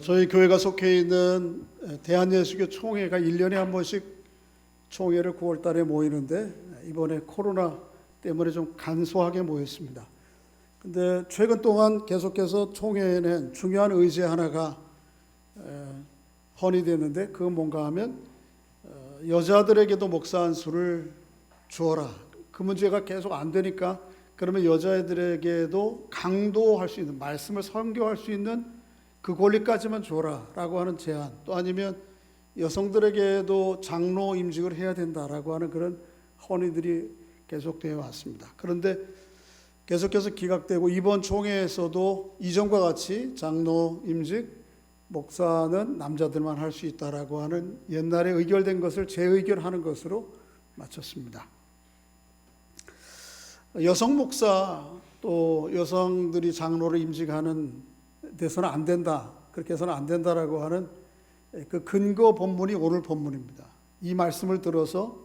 저희 교회가 속해 있는 대한예수교 총회가 1년에 한 번씩 총회를 9월 달에 모이는데 이번에 코로나 때문에 좀 간소하게 모였습니다. 근데 최근 동안 계속해서 총회에는 중요한 의제 하나가 헌의되는데 그건 뭔가 하면 여자들에게도 목사 안수를 주어라. 그 문제가 계속 안 되니까 그러면 여자애들에게도 강도할 수 있는, 말씀을 선교할 수 있는 그 권리까지만 줘라라고 하는 제안, 또 아니면 여성들에게도 장로 임직을 해야 된다라고 하는 그런 헌의들이 계속되어 왔습니다. 그런데 계속해서 기각되고 이번 총회에서도 이전과 같이 장로 임직, 목사는 남자들만 할 수 있다라고 하는 옛날에 의결된 것을 재의결하는 것으로 마쳤습니다. 여성 목사 또 여성들이 장로를 임직하는 돼서는 안 된다, 그렇게 해서는 안 된다라고 하는 그 근거 본문이 오늘 본문입니다. 이 말씀을 들어서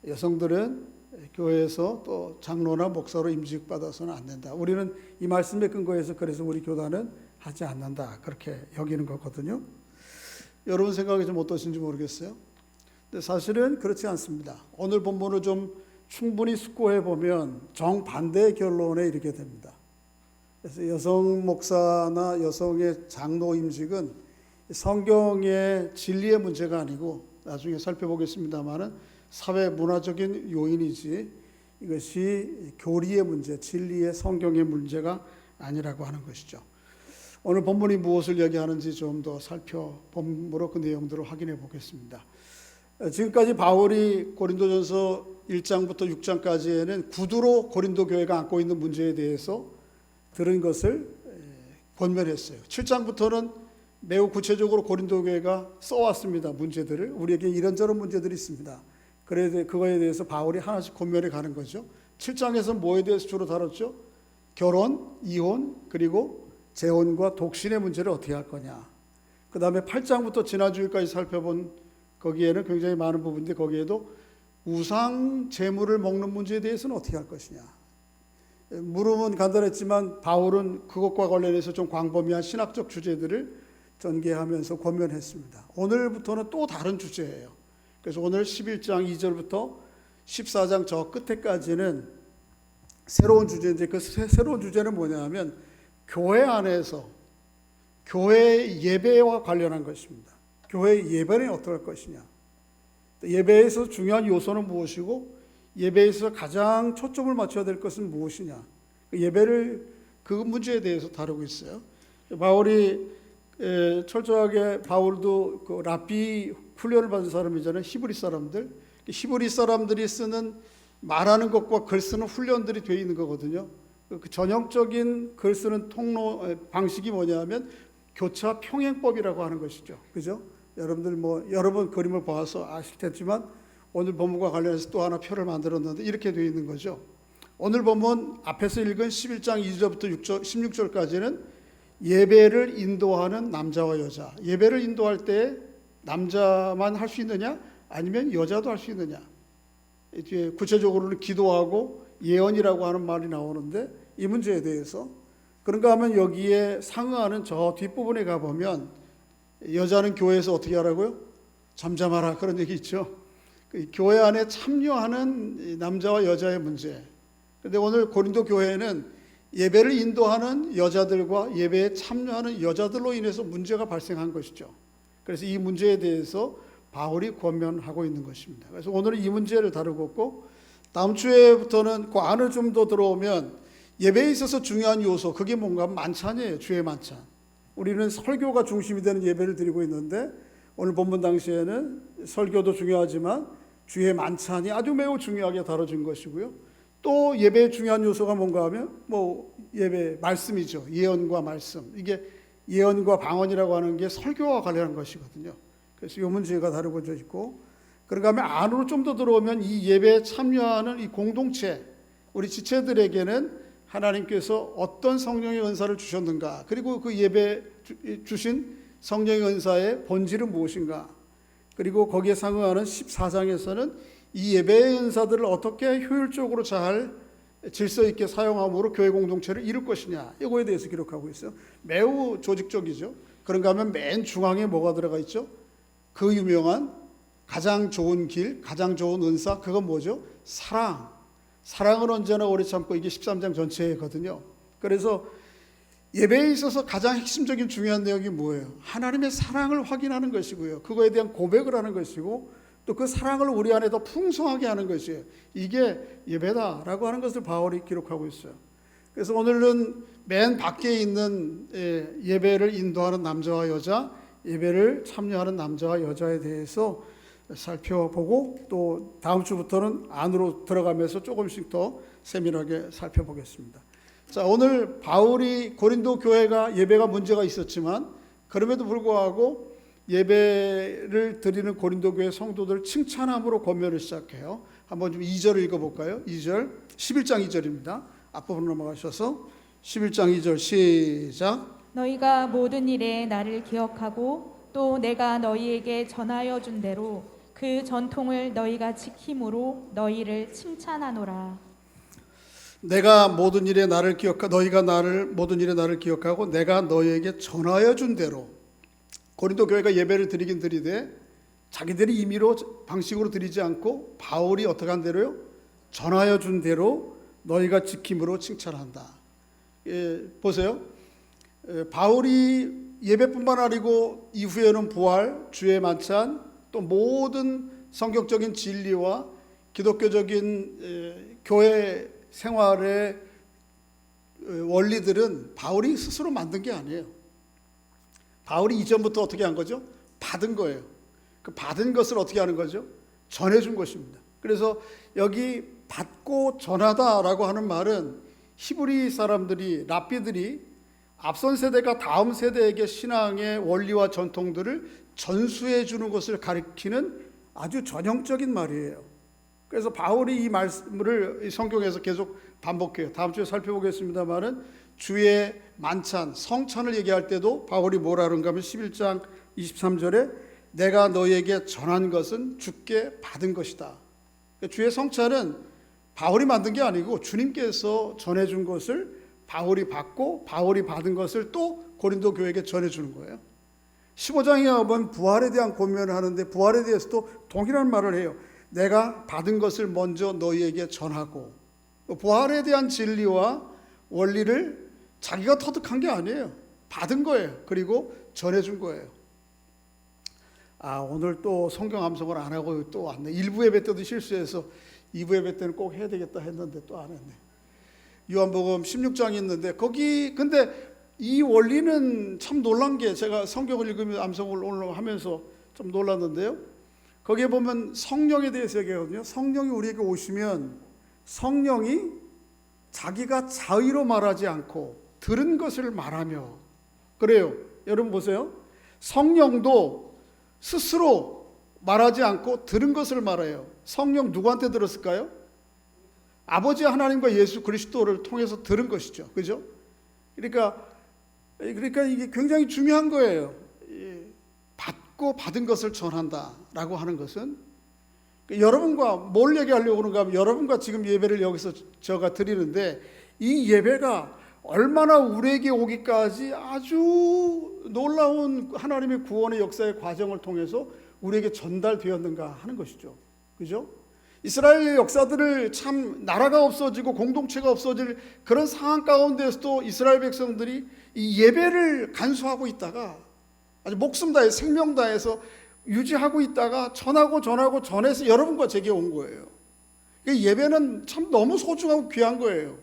여성들은 교회에서 또 장로나 목사로 임직받아서는 안 된다. 우리는 이 말씀에 근거해서 그래서 우리 교단은 하지 않는다, 그렇게 여기는 거거든요. 여러분 생각이 좀 어떠신지 모르겠어요. 근데 사실은 그렇지 않습니다. 오늘 본문을 좀 충분히 숙고해 보면 정반대의 결론에 이르게 됩니다. 그래서 여성 목사나 여성의 장로 임직은 성경의 진리의 문제가 아니고 나중에 살펴보겠습니다만은 사회 문화적인 요인이지 이것이 교리의 문제, 진리의 성경의 문제가 아니라고 하는 것이죠. 오늘 본문이 무엇을 얘기하는지 좀 더 살펴봄으로 그 내용들을 확인해 보겠습니다. 지금까지 바울이 고린도전서 1장부터 6장까지에는 구두로 고린도 교회가 안고 있는 문제에 대해서 들은 것을 권면했어요. 7장부터는 매우 구체적으로 고린도 교회가 써왔습니다. 문제들을. 우리에게 이런저런 문제들이 있습니다. 그래서 그거에 대해서 바울이 하나씩 권면해 가는 거죠. 7장에서 뭐에 대해서 주로 다뤘죠? 결혼, 이혼, 그리고 재혼과 독신의 문제를 어떻게 할 거냐. 그 다음에 8장부터 지난주일까지 살펴본 거기에는 굉장히 많은 부분인데 거기에도 우상 제물을 먹는 문제에 대해서는 어떻게 할 것이냐. 물음은 간단했지만 바울은 그것과 관련해서 좀 광범위한 신학적 주제들을 전개하면서 권면했습니다. 오늘부터는 또 다른 주제예요. 그래서 오늘 11장 2절부터 14장 저 끝에까지는 새로운 주제인데 그 새로운 주제는 뭐냐 하면 교회 안에서 교회 예배와 관련한 것입니다. 교회 예배는 어떻게 할 것이냐. 예배에서 중요한 요소는 무엇이고 예배에서 가장 초점을 맞춰야 될 것은 무엇이냐. 예배를 그 문제에 대해서 다루고 있어요. 바울이 철저하게 바울도 그 랍비 훈련을 받은 사람이잖아요. 히브리 사람들. 히브리 사람들이 쓰는 말하는 것과 글 쓰는 훈련들이 되어 있는 거거든요. 그 전형적인 글 쓰는 방식이 뭐냐면 교차 평행법이라고 하는 것이죠. 그죠? 여러분들 여러분 그림을 봐서 아실 테지만 오늘 본문과 관련해서 또 하나 표를 만들었는데 이렇게 되어 있는 거죠. 오늘 본문 앞에서 읽은 11장 2절부터 16절까지는 예배를 인도하는 남자와 여자. 예배를 인도할 때 남자만 할 수 있느냐 아니면 여자도 할 수 있느냐. 이제 구체적으로는 기도하고 예언이라고 하는 말이 나오는데 이 문제에 대해서 그런가 하면 여기에 상응하는 저 뒷부분에 가보면 여자는 교회에서 어떻게 하라고요? 잠잠하라, 그런 얘기 있죠. 교회 안에 참여하는 남자와 여자의 문제. 그런데 오늘 고린도 교회는 예배를 인도하는 여자들과 예배에 참여하는 여자들로 인해서 문제가 발생한 것이죠. 그래서 이 문제에 대해서 바울이 권면하고 있는 것입니다. 그래서 오늘은 이 문제를 다루고 있고 다음 주에부터는 그 안을 좀 더 들어오면 예배에 있어서 중요한 요소, 그게 뭔가 만찬이에요. 주의 만찬. 우리는 설교가 중심이 되는 예배를 드리고 있는데 오늘 본문 당시에는 설교도 중요하지만 주의 만찬이 아주 매우 중요하게 다뤄진 것이고요. 또 예배의 중요한 요소가 뭔가 하면 예배 말씀이죠. 예언과 말씀. 이게 예언과 방언이라고 하는 게 설교와 관련한 것이거든요. 그래서 이 문제가 다루어져 있고 그런가 하면 안으로 좀 더 들어오면 이 예배에 참여하는 이 공동체, 우리 지체들에게는 하나님께서 어떤 성령의 은사를 주셨는가, 그리고 그 예배 주신 성령의 은사의 본질은 무엇인가, 그리고 거기에 상응하는 14장에서는 이 예배의 은사들을 어떻게 효율적으로 잘 질서 있게 사용함으로 교회 공동체를 이룰 것이냐, 이거에 대해서 기록하고 있어요. 매우 조직적이죠. 그런가 하면 맨 중앙에 뭐가 들어가 있죠? 그 유명한 가장 좋은 길, 가장 좋은 은사, 그건 뭐죠? 사랑. 사랑은 언제나 오래 참고, 이게 13장 전체거든요. 그래서 예배에 있어서 가장 핵심적인 중요한 내용이 뭐예요? 하나님의 사랑을 확인하는 것이고요. 그거에 대한 고백을 하는 것이고, 또 그 사랑을 우리 안에 더 풍성하게 하는 것이에요. 이게 예배다라고 하는 것을 바울이 기록하고 있어요. 그래서 오늘은 맨 밖에 있는 예배를 인도하는 남자와 여자, 예배를 참여하는 남자와 여자에 대해서 살펴보고, 또 다음 주부터는 안으로 들어가면서 조금씩 더 세밀하게 살펴보겠습니다. 자, 오늘 바울이 고린도 교회가 예배가 문제가 있었지만 그럼에도 불구하고 예배를 드리는 고린도 교회 성도들 칭찬함으로 권면을 시작해요. 한번 좀 2절을 읽어볼까요? 2절, 11장 2절입니다. 앞부분 넘어가셔서 11장 2절 시작. 너희가 모든 일에 나를 기억하고 또 내가 너희에게 전하여 준 대로 그 전통을 너희가 지킴으로 너희를 칭찬하노라. 내가 모든 일에 나를 기억하, 너희가 모든 일에 나를 기억하고 내가 너희에게 전하여 준 대로. 고린도 교회가 예배를 드리긴 드리되 자기들이 임의로 방식으로 드리지 않고 바울이 어떻게 한 대로요? 전하여 준 대로 너희가 지킴으로 칭찬한다. 보세요. 바울이 예배뿐만 아니고 이후에는 부활, 주의 만찬, 또 모든 성경적인 진리와 기독교적인 교회 생활의 원리들은 바울이 스스로 만든 게 아니에요. 바울이 이전부터 어떻게 한 거죠? 받은 거예요. 그 받은 것을 어떻게 하는 거죠? 전해준 것입니다. 그래서 여기 받고 전하다라고 하는 말은 히브리 사람들이, 랍비들이 앞선 세대가 다음 세대에게 신앙의 원리와 전통들을 전수해 주는 것을 가리키는 아주 전형적인 말이에요. 그래서 바울이 이 말씀을 성경에서 계속 반복해요. 다음 주에 살펴보겠습니다만은 주의 만찬, 성찬을 얘기할 때도 바울이 뭐라 그런가 하면 11장 23절에 내가 너희에게 전한 것은 주께 받은 것이다. 주의 성찬은 바울이 만든 게 아니고 주님께서 전해준 것을 바울이 받고 바울이 받은 것을 또 고린도 교회에게 전해주는 거예요. 15장에 가면 부활에 대한 권면을 하는데 부활에 대해서도 동일한 말을 해요. 내가 받은 것을 먼저 너희에게 전하고, 부활에 대한 진리와 원리를 자기가 터득한 게 아니에요. 받은 거예요. 그리고 전해준 거예요. 오늘 또 성경 암송을 안 하고 또 왔네. 1부 예배 때도 실수해서 2부 예배 때는 꼭 해야 되겠다 했는데 또 안 했네. 요한복음 16장이 있는데 거기 근데 이 원리는 참 놀란 게, 제가 성경을 읽으면서 암송을 오늘 하면서 좀 놀랐는데요. 거기에 보면 성령에 대해서 얘기하거든요. 성령이 우리에게 오시면 성령이 자기가 자의로 말하지 않고 들은 것을 말하며 그래요. 여러분 보세요. 성령도 스스로 말하지 않고 들은 것을 말해요. 성령 누구한테 들었을까요? 아버지 하나님과 예수 그리스도를 통해서 들은 것이죠. 그죠? 그러니까 이게 굉장히 중요한 거예요. 받고 받은 것을 전한다라고 하는 것은, 여러분과 뭘 얘기하려고 그런가 하면 여러분과 지금 예배를 여기서 제가 드리는데 이 예배가 얼마나 우리에게 오기까지 아주 놀라운 하나님의 구원의 역사의 과정을 통해서 우리에게 전달되었는가 하는 것이죠. 그죠? 이스라엘의 역사들을 참 나라가 없어지고 공동체가 없어질 그런 상황 가운데서도 이스라엘 백성들이 이 예배를 간수하고 있다가 아주 목숨 다해 생명 다해서 유지하고 있다가 전해서 여러분과 제게 온 거예요. 예배는 참 너무 소중하고 귀한 거예요.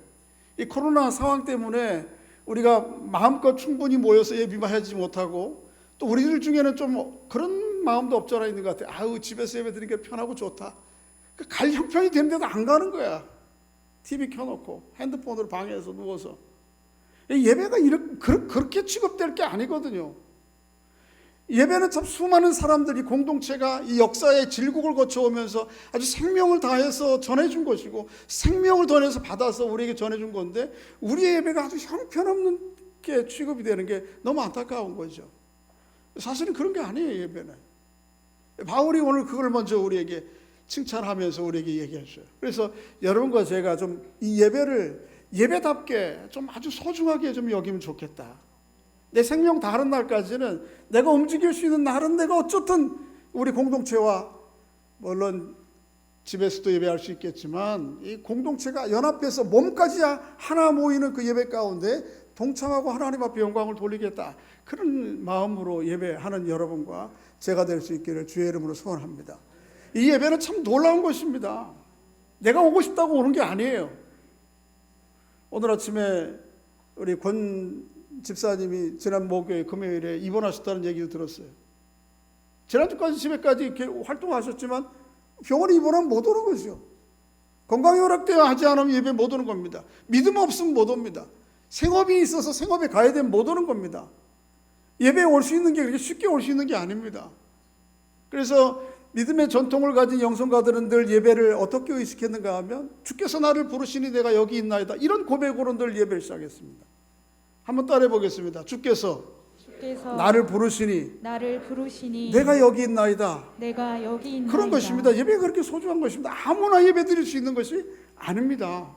이 코로나 상황 때문에 우리가 마음껏 충분히 모여서 예배하지 못하고, 또 우리들 중에는 좀 그런 마음도 없지 않아 있는 것 같아요. 집에서 예배 드리니까 편하고 좋다. 갈 형편이 되는데도 안 가는 거야. TV 켜놓고 핸드폰으로 방에서 누워서. 예배가 그렇게 취급될 게 아니거든요. 예배는 참 수많은 사람들이, 공동체가 이 역사의 질곡을 거쳐오면서 아주 생명을 다해서 전해준 것이고 생명을 더해서 받아서 우리에게 전해준 건데, 우리의 예배가 아주 형편없는 게 취급이 되는 게 너무 안타까운 거죠. 사실은 그런 게 아니에요. 예배는 바울이 오늘 그걸 먼저 우리에게 칭찬하면서 우리에게 얘기했어요. 그래서 여러분과 제가 좀 이 예배를 예배답게 좀 아주 소중하게 좀 여기면 좋겠다. 내 생명 다른 날까지는 내가 움직일 수 있는 날은 내가 어쨌든 우리 공동체와 물론 집에서도 예배할 수 있겠지만 이 공동체가 연합해서 몸까지 하나 모이는 그 예배 가운데 동참하고 하나님 앞에 영광을 돌리겠다. 그런 마음으로 예배하는 여러분과 제가 될 수 있기를 주의 이름으로 소원합니다. 이 예배는 참 놀라운 것입니다. 내가 오고 싶다고 오는 게 아니에요. 오늘 아침에 우리 권 집사님이 지난 목요일 금요일에 입원하셨다는 얘기를 들었어요. 지난주까지 집에까지 이렇게 활동하셨지만 병원에 입원하면 못 오는 거죠. 건강이 허락되어 하지 않으면 예배 못 오는 겁니다. 믿음 없으면 못 옵니다. 생업이 있어서 생업에 가야 되면 못 오는 겁니다. 예배에 올 수 있는 게 그렇게 쉽게 올 수 있는 게 아닙니다. 그래서 믿음의 전통을 가진 영성가들은 늘 예배를 어떻게 의식했는가 하면 주께서 나를 부르시니 내가 여기 있나이다. 이런 고백으로 늘 예배를 시작했습니다. 한번 따라해 보겠습니다. 주께서 나를 부르시니 내가 여기 있나이다. 내가 여기 있나이다. 그런 것입니다. 예배가 그렇게 소중한 것입니다. 아무나 예배 드릴 수 있는 것이 아닙니다.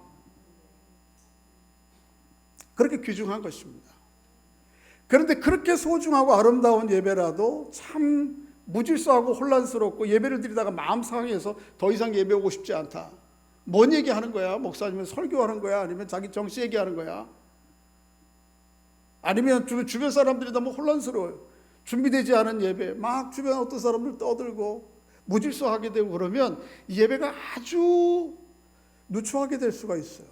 그렇게 귀중한 것입니다. 그런데 그렇게 소중하고 아름다운 예배라도 참 무질서하고 혼란스럽고 예배를 드리다가 마음 상해서 더 이상 예배 오고 싶지 않다. 뭔 얘기하는 거야? 목사님은 설교하는 거야? 아니면 자기 정치 얘기하는 거야? 아니면 주변 사람들이 너무 혼란스러워요. 준비되지 않은 예배, 막 주변 어떤 사람들 떠들고 무질서하게 되고 그러면 이 예배가 아주 누추하게 될 수가 있어요.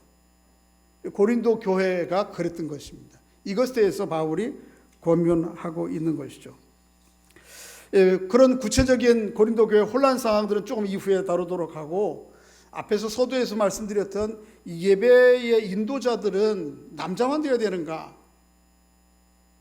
고린도 교회가 그랬던 것입니다. 이것에 대해서 바울이 권면하고 있는 것이죠. 그런 구체적인 고린도 교회 혼란 상황들은 조금 이후에 다루도록 하고, 앞에서 서두에서 말씀드렸던 예배의 인도자들은 남자만 되어야 되는가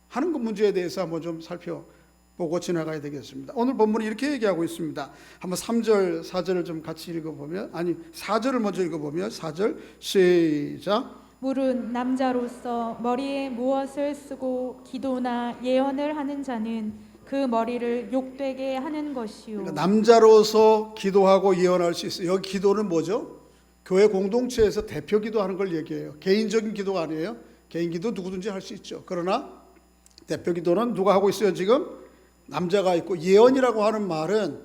하는 그 문제에 대해서 한번 좀 살펴보고 지나가야 되겠습니다. 오늘 본문이 이렇게 얘기하고 있습니다. 한번 3절, 4절을 좀 같이 읽어보면, 4절을 먼저 읽어보면, 4절 시작. 무릇 남자로서 머리에 무엇을 쓰고 기도나 예언을 하는 자는 그 머리를 욕되게 하는 것이요. 그러니까 남자로서 기도하고 예언할 수 있어요. 여기 기도는 뭐죠? 교회 공동체에서 대표 기도하는 걸 얘기해요. 개인적인 기도가 아니에요. 개인 기도 누구든지 할 수 있죠. 그러나 대표 기도는 누가 하고 있어요? 지금 남자가 있고, 예언이라고 하는 말은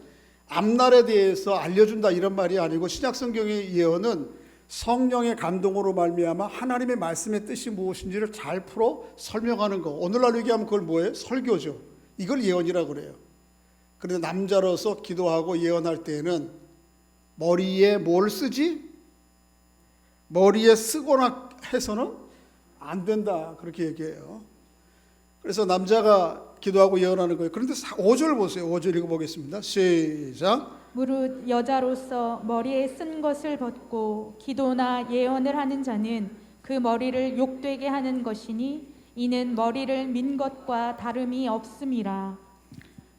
앞날에 대해서 알려준다 이런 말이 아니고, 신약 성경의 예언은 성령의 감동으로 말미암아 하나님의 말씀의 뜻이 무엇인지를 잘 풀어 설명하는 거. 오늘날 얘기하면 그걸 뭐예요? 설교죠. 이걸 예언이라고 그래요. 그런데 남자로서 기도하고 예언할 때에는 머리에 뭘 쓰지? 머리에 쓰거나 해서는 안 된다. 그렇게 얘기해요. 그래서 남자가 기도하고 예언하는 거예요. 그런데 5절 보세요. 5절 읽어보겠습니다. 시작. 무릇 여자로서 머리에 쓴 것을 벗고 기도나 예언을 하는 자는 그 머리를 욕되게 하는 것이니 이는 머리를 민 것과 다름이 없음이라.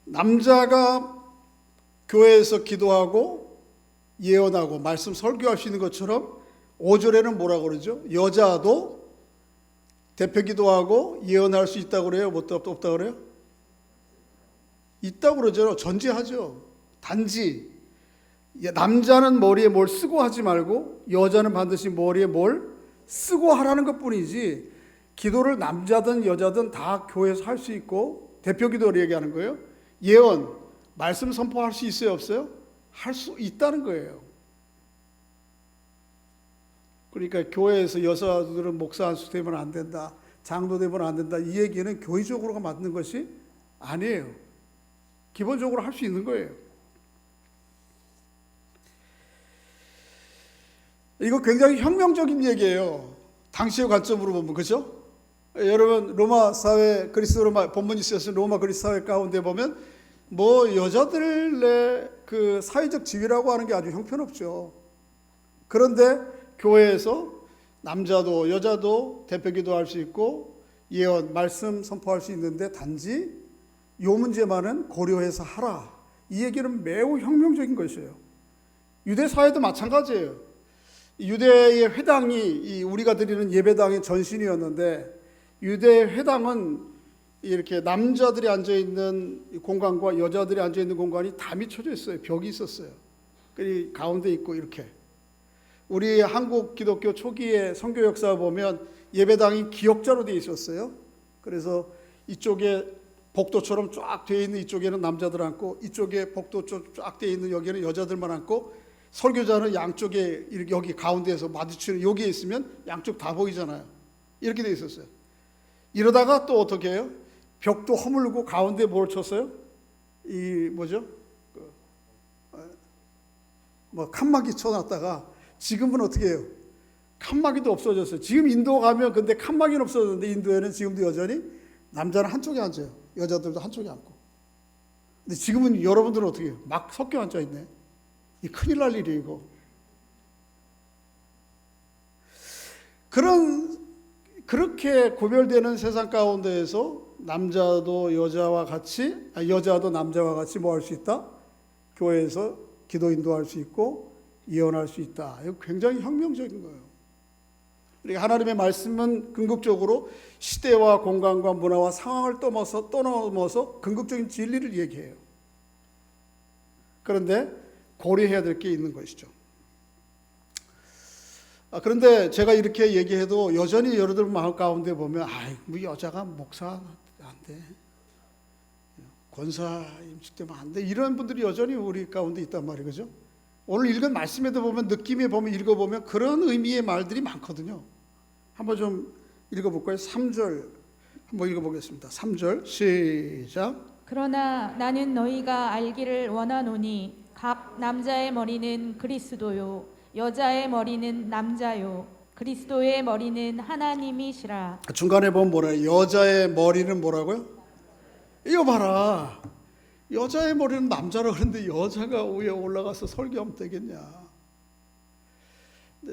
남자가 교회에서 기도하고 예언하고 말씀 설교할 수 있는 것처럼 5절에는 뭐라고 그러죠? 여자도 대표 기도하고 예언할 수 있다고 그래요? 없다고 그래요? 있다고 그러죠. 전제하죠. 단지 남자는 머리에 뭘 쓰고 하지 말고 여자는 반드시 머리에 뭘 쓰고 하라는 것뿐이지, 기도를 남자든 여자든 다 교회에서 할 수 있고, 대표 기도를 얘기하는 거예요. 예언, 말씀 선포할 수 있어요, 없어요? 할 수 있다는 거예요. 그러니까 교회에서 여자들은 목사 안수 되면 안 된다, 장로 되면 안 된다, 이 얘기는 교회적으로가 맞는 것이 아니에요. 기본적으로 할 수 있는 거예요. 이거 굉장히 혁명적인 얘기예요. 당시의 관점으로 보면, 그렇죠? 여러분 로마 사회, 그리스 로마 본문이 쓰여진 로마 그리스 사회 가운데 보면 뭐 여자들의 그 사회적 지위라고 하는 게 아주 형편없죠. 그런데 교회에서 남자도 여자도 대표 기도할 수 있고 예언, 말씀 선포할 수 있는데 단지 이 문제만은 고려해서 하라. 이 얘기는 매우 혁명적인 것이에요. 유대 사회도 마찬가지예요. 유대의 회당이 우리가 드리는 예배당의 전신이었는데, 유대 회당은 이렇게 남자들이 앉아있는 공간과 여자들이 앉아있는 공간이 다 미쳐져 있어요. 벽이 있었어요. 그 가운데 있고 이렇게. 우리 한국 기독교 초기의 선교 역사 보면 예배당이 기역자로 되어 있었어요. 그래서 이쪽에 복도처럼 쫙 되어 있는 이쪽에는 남자들 앉고 이쪽에 복도처럼 쫙 되어 있는 여기는 여자들만 앉고 설교자는 양쪽에 여기 가운데에서 마주치는 여기에 있으면 양쪽 다 보이잖아요. 이렇게 되어 있었어요. 이러다가 또 어떻게 해요? 벽도 허물고 가운데 뭘 쳤어요? 이 뭐죠? 뭐 칸막이 쳐놨다가 지금은 어떻게 해요? 칸막이도 없어졌어요. 지금 인도 가면 근데 칸막이는 없어졌는데 인도에는 지금도 여전히 남자는 한쪽에 앉아요. 여자들도 한쪽에 앉고. 근데 지금은 여러분들은 어떻게 해요? 막 섞여 앉아 있네. 이 큰일 날 일이에요, 이거. 그렇게 구별되는 세상 가운데에서 남자도 여자와 같이, 여자도 남자와 같이 뭐 할 수 있다? 교회에서 기도 인도할 수 있고 예언할 수 있다. 이거 굉장히 혁명적인 거예요. 그러니까 하나님의 말씀은 궁극적으로 시대와 공간과 문화와 상황을 떠넘어서 궁극적인 진리를 얘기해요. 그런데 고려해야 될 게 있는 것이죠. 그런데 제가 이렇게 얘기해도 여전히 여러분 마음 가운데 보면 뭐 여자가 목사 안 돼. 권사 임직되면 안 돼. 이런 분들이 여전히 우리 가운데 있단 말이에요. 그죠? 오늘 읽은 말씀에도 보면 느낌에 보면 읽어보면 그런 의미의 말들이 많거든요. 한번 좀 읽어볼까요? 3절 한번 읽어보겠습니다. 3절 시작. 그러나 나는 너희가 알기를 원하노니 각 남자의 머리는 그리스도요 여자의 머리는 남자요 그리스도의 머리는 하나님이시라. 중간에 보면 뭐래요? 여자의 머리는 뭐라고요? 이거 봐라. 여자의 머리는 남자라 그러는데 여자가 위에 올라가서 설교하면 되겠냐?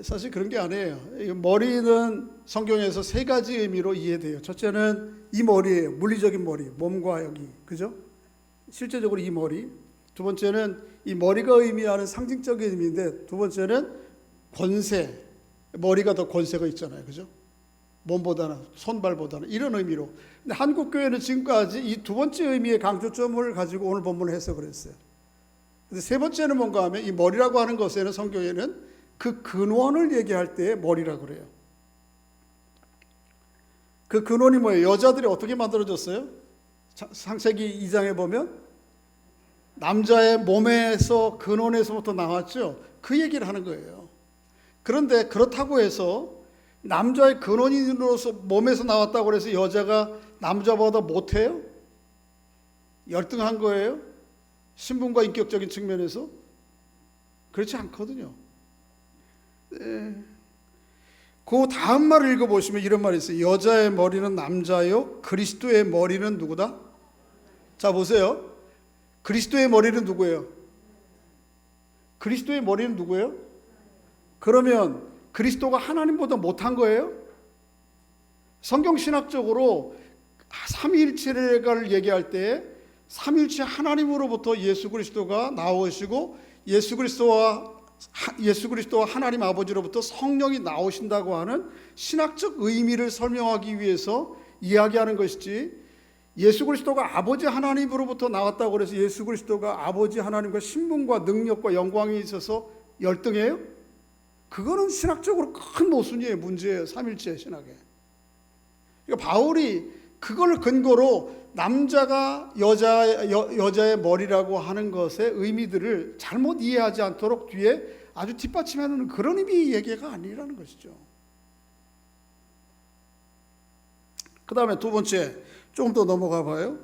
사실 그런 게 아니에요. 머리는 성경에서 세 가지 의미로 이해돼요. 첫째는 이 머리예요. 물리적인 머리, 몸과 여기, 그죠? 실제적으로 이 머리. 두 번째는 이 머리가 의미하는 상징적인 의미인데, 두 번째는 권세. 머리가 더 권세가 있잖아요, 그죠? 몸보다는, 손발보다는 이런 의미로. 근데 한국 교회는 지금까지 이 두 번째 의미의 강조점을 가지고 오늘 본문을 해석을 했어요. 근데 세 번째는 뭔가 하면 이 머리라고 하는 것에는 성경에는 그 근원을 얘기할 때 머리라고 그래요. 그 근원이 뭐예요? 여자들이 어떻게 만들어졌어요? 창세기 2장에 보면 남자의 몸에서 근원에서부터 나왔죠. 그 얘기를 하는 거예요. 그런데 그렇다고 해서 남자의 근원으로서 몸에서 나왔다고 해서 여자가 남자보다 못해요? 열등한 거예요? 신분과 인격적인 측면에서? 그렇지 않거든요. 그 다음 말을 읽어보시면 이런 말이 있어요. 여자의 머리는 남자요 그리스도의 머리는 누구다? 자 보세요. 그리스도의 머리는 누구예요? 그리스도의 머리는 누구예요? 그러면 그리스도가 하나님보다 못한 거예요? 성경신학적으로 삼위일체를 얘기할 때 삼위일체 하나님으로부터 예수 그리스도가 나오시고 예수 그리스도와 하나님 아버지로부터 성령이 나오신다고 하는 신학적 의미를 설명하기 위해서 이야기하는 것이지, 예수 그리스도가 아버지 하나님으로부터 나왔다고 해서 예수 그리스도가 아버지 하나님과 신분과 능력과 영광이 있어서 열등해요? 그거는 신학적으로 큰 모순이에요. 문제예요. 삼일체 신학에. 그러니까 바울이 그걸 근거로 남자가 여자의 머리라고 하는 것의 의미들을 잘못 이해하지 않도록 뒤에 아주 뒷받침하는 그런 의미의 얘기가 아니라는 것이죠. 그 다음에 두 번째, 조금 더 넘어가 봐요.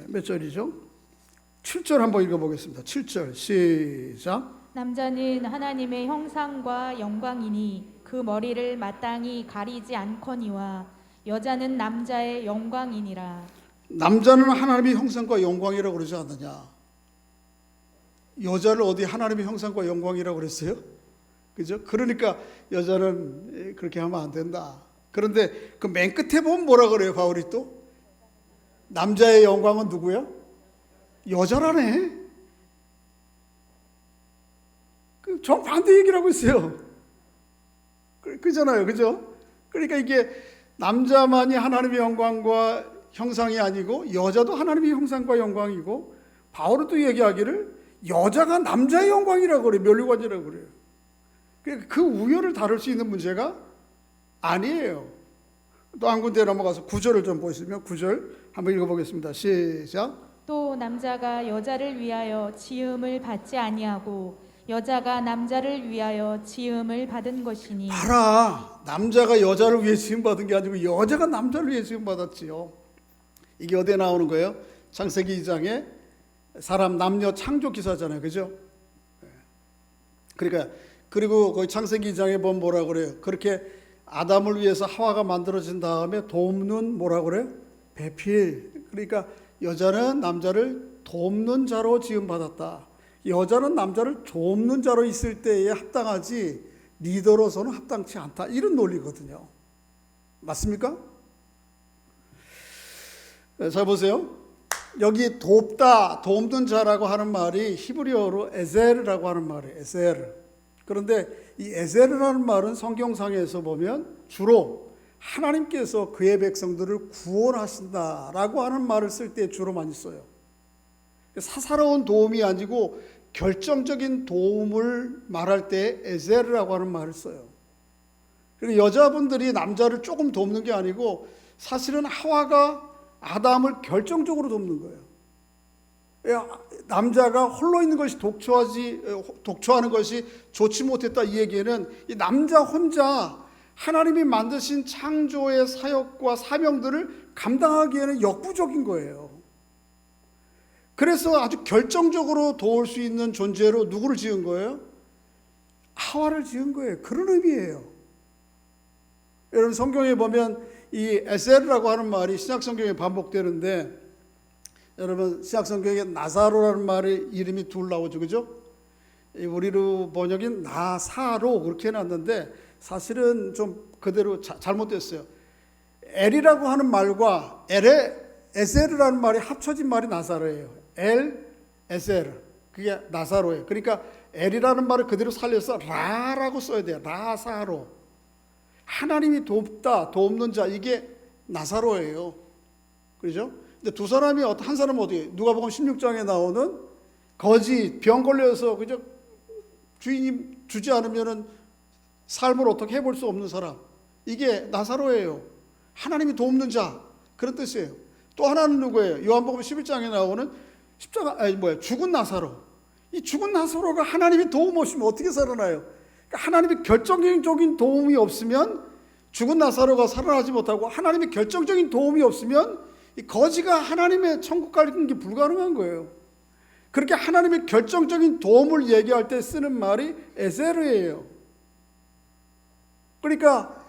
몇 절이죠? 7절 한번 읽어보겠습니다. 7절 시작. 남자는 하나님의 형상과 영광이니 그 머리를 마땅히 가리지 않거니와 여자는 남자의 영광이니라. 남자는 하나님의 형상과 영광이라고 그러지 않느냐? 여자를 어디 하나님의 형상과 영광이라고 그랬어요? 그죠? 그러니까 여자는 그렇게 하면 안 된다. 그런데 그 맨 끝에 보면 뭐라 그래요, 바울이 또? 남자의 영광은 누구야? 여자라네. 그 정반대 얘기를 하고 있어요. 그잖아요, 그죠? 그러니까 이게 남자만이 하나님의 영광과 형상이 아니고 여자도 하나님의 형상과 영광이고, 바울은 또 얘기하기를 여자가 남자의 영광이라고 그래요. 면류관이라고 그래요. 그 우열을 다룰 수 있는 문제가 아니에요. 또 한 군데 넘어가서 9절을 좀 보시면 9절 한번 읽어보겠습니다. 시작. 또 남자가 여자를 위하여 지음을 받지 아니하고 여자가 남자를 위하여 지음을 받은 것이니. 봐라, 남자가 여자를 위해 지음 받은 게 아니고 여자가 남자를 위해 지음 받았지요. 이게 어디에 나오는 거예요? 창세기 2장에 사람 남녀 창조 기사잖아요, 그죠? 그러니까 그리고 거기 창세기 2장에 보면 뭐라 그래요? 그렇게 아담을 위해서 하와가 만들어진 다음에 돕는 뭐라 그래요? 배필. 그러니까 여자는 남자를 돕는 자로 지음 받았다. 여자는 남자를 돕는 자로 있을 때에 합당하지 리더로서는 합당치 않다. 이런 논리거든요. 맞습니까? 자 보세요. 여기 돕다, 돕는 자라고 하는 말이 히브리어로 에셀이라고 하는 말이에요. 에셀. 그런데 이 에셀이라는 말은 성경상에서 보면 주로 하나님께서 그의 백성들을 구원하신다라고 하는 말을 쓸 때 주로 많이 써요. 사사로운 도움이 아니고 결정적인 도움을 말할 때 에셀이라고 하는 말을 써요. 그리고 여자분들이 남자를 조금 돕는 게 아니고 사실은 하와가 아담을 결정적으로 돕는 거예요. 남자가 홀로 있는 것이 독초하는 것이 좋지 못했다 이 얘기는 이 남자 혼자 하나님이 만드신 창조의 사역과 사명들을 감당하기에는 역부족인 거예요. 그래서 아주 결정적으로 도울 수 있는 존재로 누구를 지은 거예요? 하와를 지은 거예요. 그런 의미예요. 여러분 성경에 보면 이 에셀이라고 하는 말이 신약 성경에 반복되는데 여러분 신약 성경에 나사로라는 말의 이름이 둘 나오죠, 그죠? 우리로 번역인 나사로 그렇게 해놨는데 사실은 좀 그대로 잘못됐어요. 엘이라고 하는 말과 에셀이라는 말이 합쳐진 말이 나사로예요. 에셀, 그게 나사로예요. 그러니까 엘이라는 말을 그대로 살려서 라라고 써야 돼요. 나사로. 하나님이 돕다, 돕는 자, 이게 나사로예요. 그렇죠? 근데 두 사람이 한 사람은 어떻게? 누가복음 16장에 나오는 거지 병 걸려서 그죠? 주인이 주지 않으면은 삶을 어떻게 해볼 수 없는 사람. 이게 나사로예요. 하나님이 돕는 자 그런 뜻이에요. 또 하나는 누구예요? 요한복음 11장에 나오는 죽은 나사로. 이 죽은 나사로가 하나님이 도움 없이면 어떻게 살아나요? 그러니까 하나님이 결정적인 도움이 없으면 죽은 나사로가 살아나지 못하고 하나님의 결정적인 도움이 없으면 이 거지가 하나님의 천국 가는 게 불가능한 거예요. 그렇게 하나님의 결정적인 도움을 얘기할 때 쓰는 말이 에세르예요. 그러니까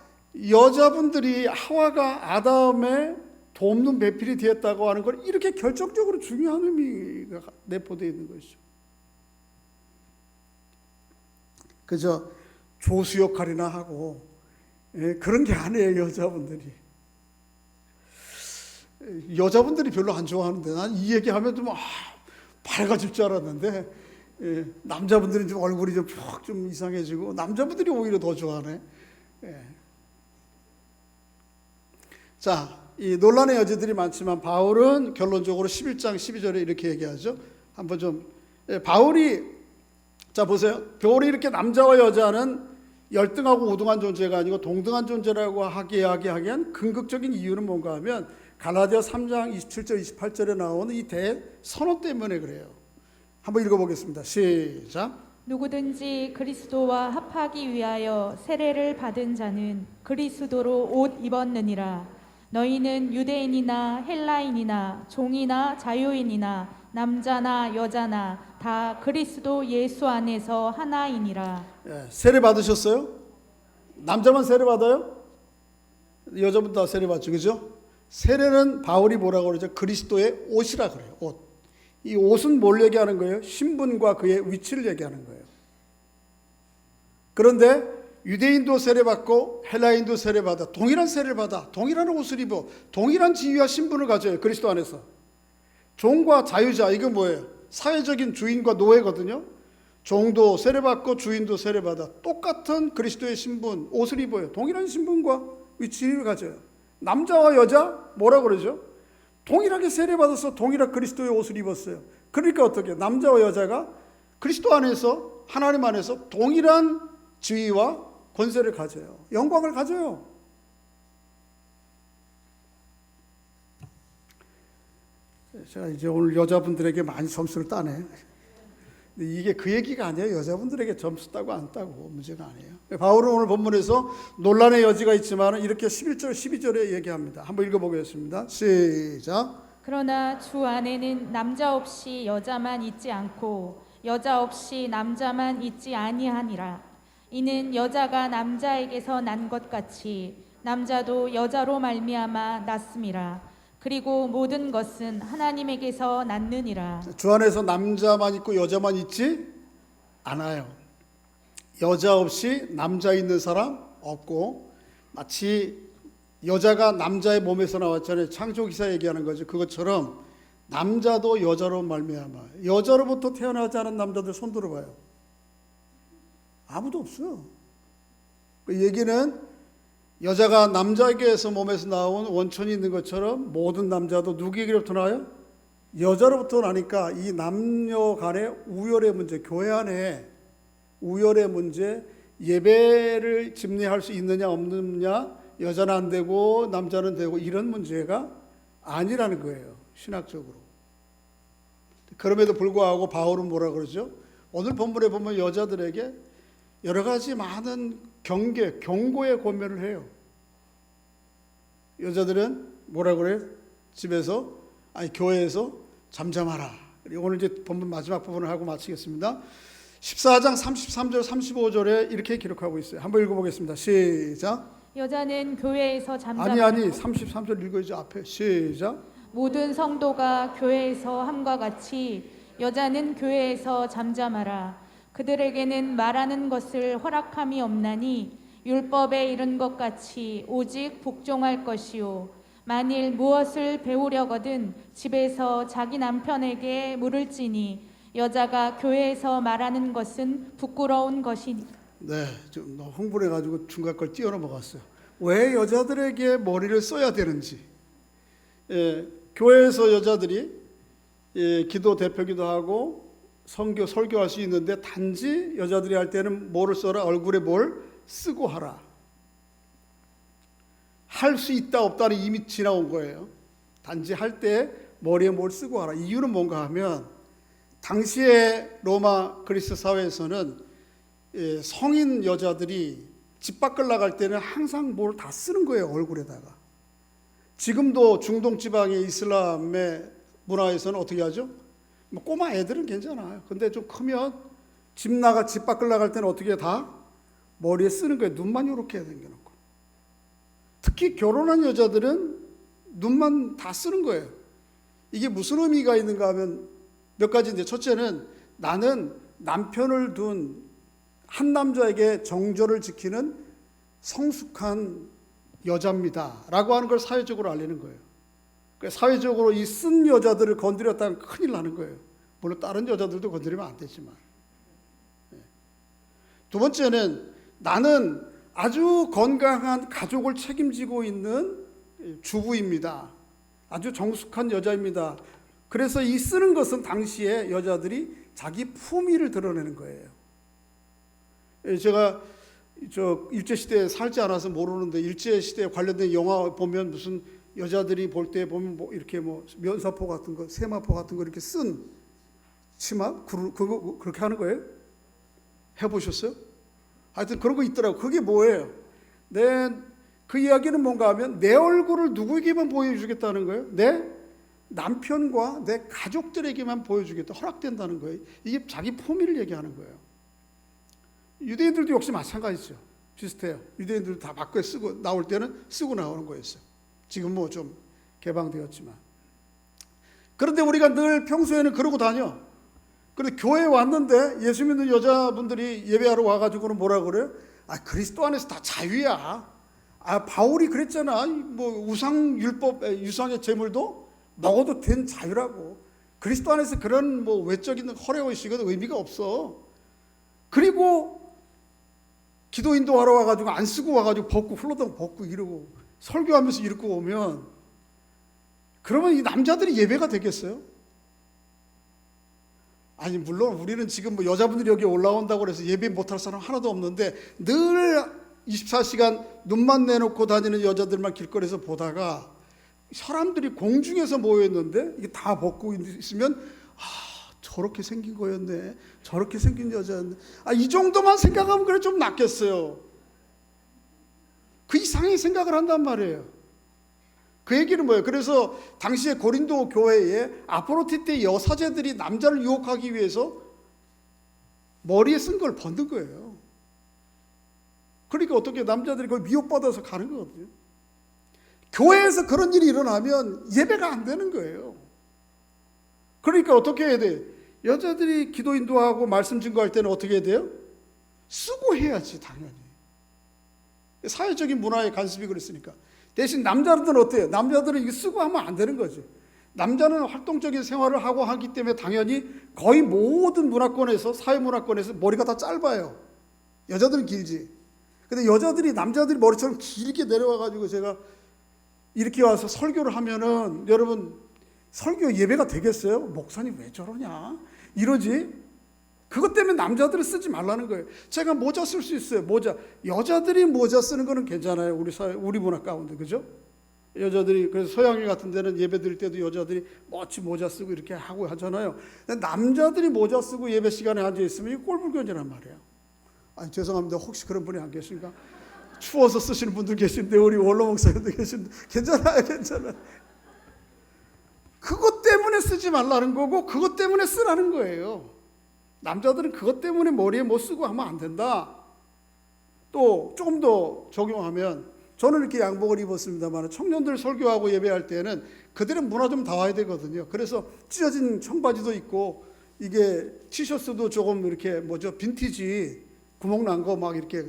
여자분들이 하와가 아담의 돕는 배필이 되었다고 하는 걸 이렇게 결정적으로 중요한 의미가 내포되어 있는 것이죠. 그저 조수 역할이나 하고 그런 게 아니에요. 여자분들이 별로 안 좋아하는데 난 이 얘기하면 좀 밝아질 줄 알았는데 남자분들이 좀 얼굴이 좀 이상해지고 남자분들이 오히려 더 좋아하네. 자, 이 논란의 여지들이 많지만 바울은 결론적으로 11장 12절에 이렇게 얘기하죠. 한번 좀 바울이 자 보세요. 바울이 이렇게 남자와 여자는 열등하고 우등한 존재가 아니고 동등한 존재라고 하기한 근극적인 이유는 뭔가 하면 갈라디아 3장 27절 28절에 나오는 이 대선언 때문에 그래요. 한번 읽어보겠습니다. 시작. 누구든지 그리스도와 합하기 위하여 세례를 받은 자는 그리스도로 옷 입었느니라. 너희는 유대인이나 헬라인이나 종이나 자유인이나 남자나 여자나 다 그리스도 예수 안에서 하나이니라. 세례 받으셨어요? 남자만 세례 받아요? 여자분 다 세례 받죠, 그죠? 세례는 바울이 뭐라고 그러죠? 그리스도의 옷이라 그래요. 옷. 이 옷은 뭘 얘기하는 거예요? 신분과 그의 위치를 얘기하는 거예요. 그런데 유대인도 세례받고 헬라인도 세례받아 동일한 세례를 받아 동일한 옷을 입어 동일한 지위와 신분을 가져요. 그리스도 안에서. 종과 자유자 이건 뭐예요? 사회적인 주인과 노예거든요. 종도 세례받고 주인도 세례받아 똑같은 그리스도의 신분 옷을 입어요. 동일한 신분과 위치를 가져요. 남자와 여자 뭐라 그러죠? 동일하게 세례받아서 동일한 그리스도의 옷을 입었어요. 그러니까 어떻게 남자와 여자가 그리스도 안에서, 하나님 안에서 동일한 지위와 권세를 가져요. 영광을 가져요. 제가 이제 오늘 여자분들에게 많이 점수를 따네. 근데 이게 그 얘기가 아니에요. 여자분들에게 점수 따고 안 따고 문제가 아니에요. 바울은 오늘 본문에서 논란의 여지가 있지만 이렇게 11절, 12절에 얘기합니다. 한번 읽어보겠습니다. 시작. 그러나 주 안에는 남자 없이 여자만 있지 않고 여자 없이 남자만 있지 아니하니라. 이는 여자가 남자에게서 난 것 같이 남자도 여자로 말미암아 났음이라. 그리고 모든 것은 하나님에게서 났느니라. 주 안에서 남자만 있고 여자만 있지 않아요. 여자 없이 남자 있는 사람 없고, 마치 여자가 남자의 몸에서 나왔잖아요. 창조기사 얘기하는 거죠. 그것처럼 남자도 여자로 말미암아, 여자로부터 태어나지 않은 남자들 손 들어봐요. 아무도 없어요. 그 얘기는 여자가 남자에게서 몸에서 나온 원천이 있는 것처럼 모든 남자도 누구에게로부터 나와요? 여자로부터 나니까 이 남녀 간의 우열의 문제, 교회 안에 우열의 문제, 예배를 집례할 수 있느냐 없느냐, 여자는 안 되고 남자는 되고, 이런 문제가 아니라는 거예요, 신학적으로. 그럼에도 불구하고 바울은 뭐라 그러죠? 오늘 본문에 보면 여자들에게 여러 가지 많은 경고의 권면을 해요. 여자들은 뭐라 그래요? 집에서, 교회에서 잠잠하라. 오늘 이제 본문 마지막 부분을 하고 마치겠습니다. 14장 33절 35절에 이렇게 기록하고 있어요. 한번 읽어보겠습니다. 시작. 여자는 교회에서 잠잠하라. 아니 33절 읽어야지. 앞에 시작. 모든 성도가 교회에서 함과 같이 여자는 교회에서 잠잠하라. 그들에게는 말하는 것을 허락함이 없나니 율법에 이른 것 같이 오직 복종할 것이요, 만일 무엇을 배우려거든 집에서 자기 남편에게 물을지니 여자가 교회에서 말하는 것은 부끄러운 것이니. 네, 좀 너무 흥분해가지고 중간 걸 뛰어넘어갔어요. 왜 여자들에게 머리를 써야 되는지. 교회에서 여자들이 기도 대표기도 하고 설교할 수 있는데, 단지 여자들이 할 때는 뭐를 써라? 얼굴에 뭘 쓰고 하라. 할 수 있다 없다는 이미 지나온 거예요. 단지 할 때 머리에 뭘 쓰고 하라. 이유는 뭔가 하면, 당시에 로마 그리스 사회에서는 성인 여자들이 집 밖을 나갈 때는 항상 뭘 다 쓰는 거예요, 얼굴에다가. 지금도 중동 지방의 이슬람의 문화에서는 어떻게 하죠? 뭐 꼬마 애들은 괜찮아요. 근데 좀 크면 집 밖을 나갈 때는 어떻게 다 머리에 쓰는 거예요. 눈만 이렇게 당겨놓고. 특히 결혼한 여자들은 눈만 다 쓰는 거예요. 이게 무슨 의미가 있는가 하면 몇 가지인데, 첫째는 나는 남편을 둔 한 남자에게 정절을 지키는 성숙한 여자입니다 라고 하는 걸 사회적으로 알리는 거예요. 사회적으로 이 쓴 여자들을 건드렸다면 큰일 나는 거예요. 물론 다른 여자들도 건드리면 안 되지만. 두 번째는 나는 아주 건강한 가족을 책임지고 있는 주부입니다. 아주 정숙한 여자입니다. 그래서 이 쓰는 것은 당시에 여자들이 자기 품위를 드러내는 거예요. 제가 일제시대에 살지 않아서 모르는데, 일제시대에 관련된 영화 보면 무슨 여자들이 볼 때 보면 뭐 이렇게 뭐 면사포 같은 거, 세마포 같은 거 이렇게 쓴 치마? 그거 그렇게 하는 거예요? 해보셨어요? 하여튼 그런 거 있더라고. 그게 뭐예요? 그 이야기는 뭔가 하면 내 얼굴을 누구에게만 보여주겠다는 거예요? 내 남편과 내 가족들에게만 보여주겠다, 허락된다는 거예요. 이게 자기 품위를 얘기하는 거예요. 유대인들도 역시 마찬가지죠. 비슷해요. 유대인들도 다 밖에 쓰고 나올 때는 쓰고 나오는 거였어요. 지금 뭐 좀 개방되었지만. 그런데 우리가 늘 평소에는 그러고 다녀. 그런데 교회에 왔는데 예수 믿는 여자분들이 예배하러 와가지고는 뭐라 그래요? 그리스도 안에서 다 자유야. 바울이 그랬잖아. 뭐 유상의 제물도 먹어도 된 자유라고. 그리스도 안에서 그런 뭐 외적인 허례의식은 의미가 없어. 그리고 기도 인도하러 와가지고 안 쓰고 와가지고 벗고 훌러덩 벗고 이러고 설교하면서 이러고 오면, 그러면 이 남자들이 예배가 되겠어요? 아니 물론 우리는 지금 뭐 여자분들이 여기 올라온다고 그래서 예배 못할 사람 하나도 없는데 늘 24시간 눈만 내놓고 다니는 여자들만 길거리에서 보다가 사람들이 공중에서 모여있는데 이게 다 벗고 있으면 저렇게 생긴 거였네, 저렇게 생긴 여자였네, 이 정도만 생각하면 그래 좀 낫겠어요. 그 이상의 생각을 한단 말이에요. 그 얘기는 뭐예요? 그래서 당시에 고린도 교회에 아포로디테 여사제들이 남자를 유혹하기 위해서 머리에 쓴 걸 벗는 거예요. 그러니까 어떻게 남자들이 거의 미혹받아서 가는 거거든요. 교회에서 그런 일이 일어나면 예배가 안 되는 거예요. 그러니까 어떻게 해야 돼요? 여자들이 기도 인도하고 말씀 증거할 때는 어떻게 해야 돼요? 쓰고 해야지 당연히. 사회적인 문화의 관습이 그랬으니까. 대신 남자들은 어때요? 남자들은 이게 쓰고 하면 안 되는 거지. 남자는 활동적인 생활을 하고 하기 때문에 당연히 거의 모든 문화권에서, 사회문화권에서 머리가 다 짧아요. 여자들은 길지. 근데 여자들이 남자들이 머리처럼 길게 내려와가지고 제가 이렇게 와서 설교를 하면은 여러분 설교 예배가 되겠어요? 목사님 왜 저러냐? 이러지? 그것 때문에 남자들은 쓰지 말라는 거예요. 제가 모자 쓸 수 있어요. 모자. 여자들이 모자 쓰는 거는 괜찮아요. 우리 사회, 우리 문화 가운데. 그죠? 여자들이, 그래서 서양인 같은 데는 예배 드릴 때도 여자들이 멋지 모자 쓰고 이렇게 하고 하잖아요. 근데 남자들이 모자 쓰고 예배 시간에 앉아 있으면 이거 꼴불견이란 말이에요. 죄송합니다. 혹시 그런 분이 안 계신가? 추워서 쓰시는 분들 계신데, 우리 원로 목사님도 계신데, 괜찮아요, 괜찮아요. 그것 때문에 쓰지 말라는 거고, 그것 때문에 쓰라는 거예요. 남자들은 그것 때문에 머리에 뭐 쓰고 하면 안 된다. 또 조금 더 적용하면, 저는 이렇게 양복을 입었습니다만 청년들 설교하고 예배할 때는 그들의 문화 좀 닿아야 되거든요. 그래서 찢어진 청바지도 있고, 이게 티셔츠도 조금 이렇게 빈티지 구멍 난 거 막 이렇게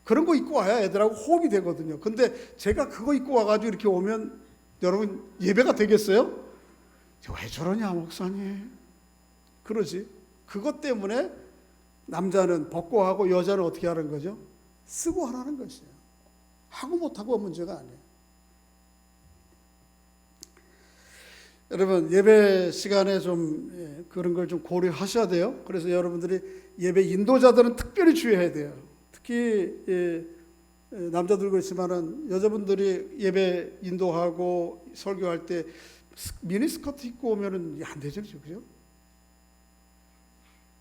그런 거 입고 와야 애들하고 호흡이 되거든요. 근데 제가 그거 입고 와가지고 이렇게 오면 여러분 예배가 되겠어요? 왜 저러냐 목사님? 그러지. 그것 때문에 남자는 벗고 하고 여자는 어떻게 하는 거죠? 쓰고 하라는 것이에요. 하고 못하고 문제가 아니에요. 여러분 예배 시간에 좀 그런 걸 좀 고려하셔야 돼요. 그래서 여러분들이 예배 인도자들은 특별히 주의해야 돼요. 특히 남자들도 그렇지만은 여자분들이 예배 인도하고 설교할 때 미니스커트 입고 오면은 안 되죠, 그죠?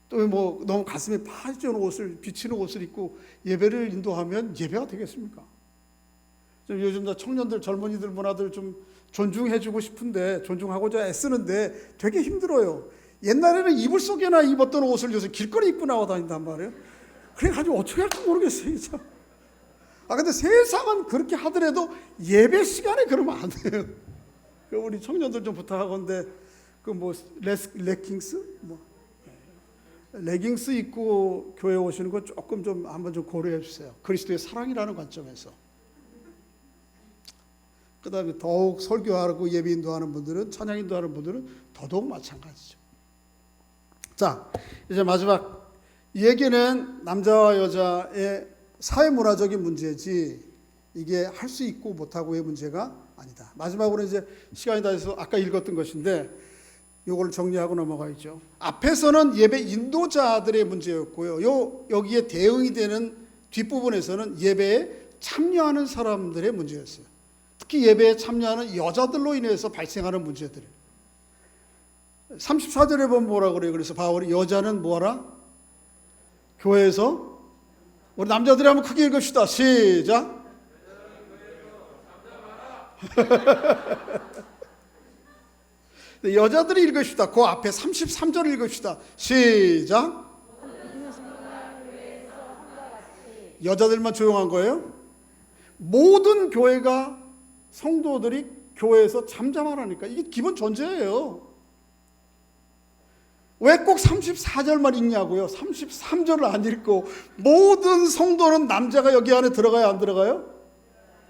또 뭐 너무 가슴에 파지는 옷을 비치는 옷을 입고 예배를 인도하면 예배가 되겠습니까? 요즘 다 청년들, 젊은이들 문화들 좀 존중해주고 싶은데, 존중하고자 애쓰는데 되게 힘들어요. 옛날에는 이불 속에나 입었던 옷을 요새 길거리 입고 나와 다닌단 말이에요. 그래가지고 어떻게 할지 모르겠어요, 진짜. 근데 세상은 그렇게 하더라도 예배 시간에 그러면 안 돼요. 우리 청년들 좀 부탁하건데, 레깅스 입고 교회 오시는 거 조금 좀 한번 좀 고려해 주세요. 그리스도의 사랑이라는 관점에서. 그 다음에 더욱 설교하고 예배 인도하는 분들은, 찬양 인도하는 분들은 더더욱 마찬가지죠. 자, 이제 마지막. 이 얘기는 남자와 여자의 사회문화적인 문제지 이게 할 수 있고 못하고의 문제가 아니다. 마지막으로 이제 시간이 다 돼서 아까 읽었던 것인데 이걸 정리하고 넘어가야죠. 앞에서는 예배 인도자들의 문제였고요. 여기에 대응이 되는 뒷부분에서는 예배에 참여하는 사람들의 문제였어요. 특히 예배에 참여하는 여자들로 인해서 발생하는 문제들. 34절에 보면 뭐라 그래요? 그래서 바울이 여자는 뭐하라? 교회에서, 우리 남자들이 한번 크게 읽읍시다. 시작. 여자들이 읽읍시다. 그 앞에 33절을 읽읍시다. 시작. 여자들만 조용한 거예요? 모든 교회가, 성도들이 교회에서 잠잠하라니까. 이게 기본 전제예요. 왜 꼭 34절만 읽냐고요? 33절을 안 읽고. 모든 성도는 남자가 여기 안에 들어가요, 안 들어가요?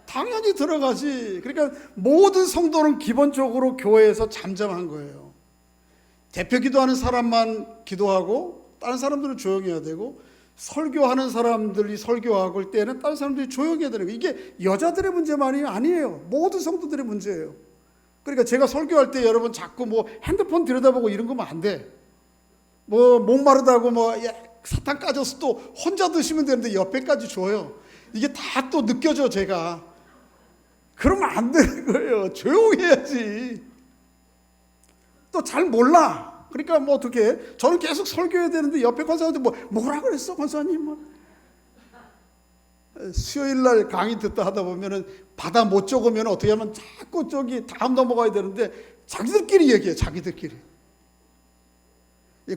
당연히 들어가지. 그러니까 모든 성도는 기본적으로 교회에서 잠잠한 거예요. 대표 기도하는 사람만 기도하고 다른 사람들은 조용히 해야 되고, 설교하는 사람들이 설교하고 할 때는 다른 사람들이 조용히 해야 되는 거예요. 이게 여자들의 문제만이 아니에요. 모든 성도들의 문제예요. 그러니까 제가 설교할 때 여러분 자꾸 핸드폰 들여다보고 이런 거면 안 돼. 뭐 목마르다고 뭐 사탕 까져서 또 혼자 드시면 되는데 옆에까지 줘요. 이게 다 또 느껴져 제가. 그러면 안 되는 거예요. 조용히 해야지. 또 잘 몰라. 그러니까 뭐 어떻게 저는 계속 설교해야 되는데 옆에 권사한테 뭐라 그랬어 권사님 뭐. 수요일 날 강의 듣다 하다 보면은 받아 못 적으면 어떻게 하면 자꾸 저기 다음 넘어가야 되는데 자기들끼리 얘기해. 자기들끼리.